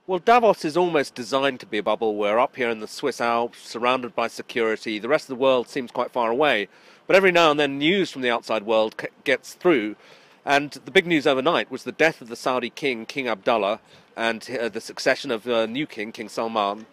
Well, Davos is almost designed to be a bubble. We're up here in the Swiss Alps, surrounded by security. The rest of the world seems quite far away. But every now and then news from the outside world gets through. And the big news overnight was the death of the Saudi king, King Abdullah, and the succession of new king, King Salman.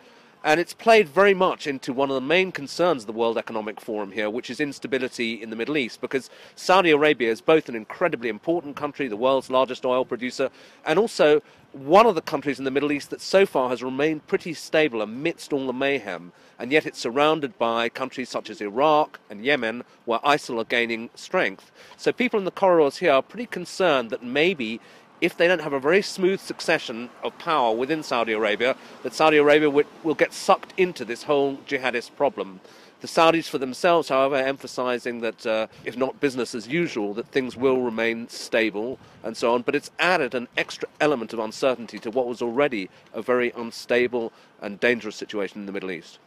And it's played very much into one of the main concerns of the World Economic Forum here, which is instability in the Middle East, because Saudi Arabia is both an incredibly important country, the world's largest oil producer, and also one of the countries in the Middle East that so far has remained pretty stable amidst all the mayhem, and yet it's surrounded by countries such as Iraq and Yemen, where ISIL are gaining strength. So people in the corridors here are pretty concerned that maybe if they don't have a very smooth succession of power within Saudi Arabia, that Saudi Arabia will get sucked into this whole jihadist problem. The Saudis for themselves, however, emphasizing that if not business as usual, that things will remain stable and so on. But it's added an extra element of uncertainty to what was already a very unstable and dangerous situation in the Middle East.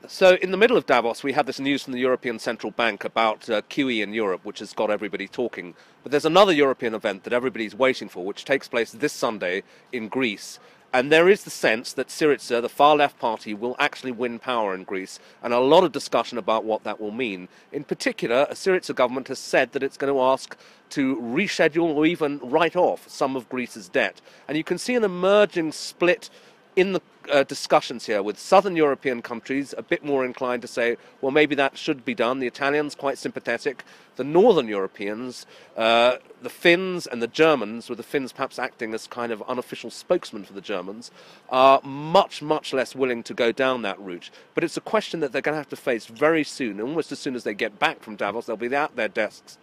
So in the middle of Davos, we had this news from the European Central Bank about QE in Europe, which has got everybody talking. But there's another European event that everybody's waiting for, which takes place this Sunday in Greece. And there is the sense that Syriza, the far-left party, will actually win power in Greece, and a lot of discussion about what that will mean. In particular, a Syriza government has said that it's going to ask to reschedule or even write off some of Greece's debt. And you can see an emerging split in the discussions here, with southern European countries a bit more inclined to say, well, maybe that should be done. The Italians quite sympathetic. The northern Europeans, the Finns and the Germans, with the Finns perhaps acting as kind of unofficial spokesman for the Germans, are much, much less willing to go down that route. But it's a question that they're going to have to face very soon. Almost as soon as they get back from Davos, they'll be at their desks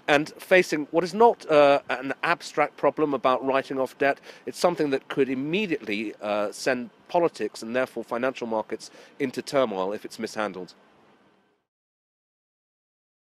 and facing what is not an abstract problem about writing off debt. It's something that could immediately send politics and therefore financial markets into turmoil if it's mishandled.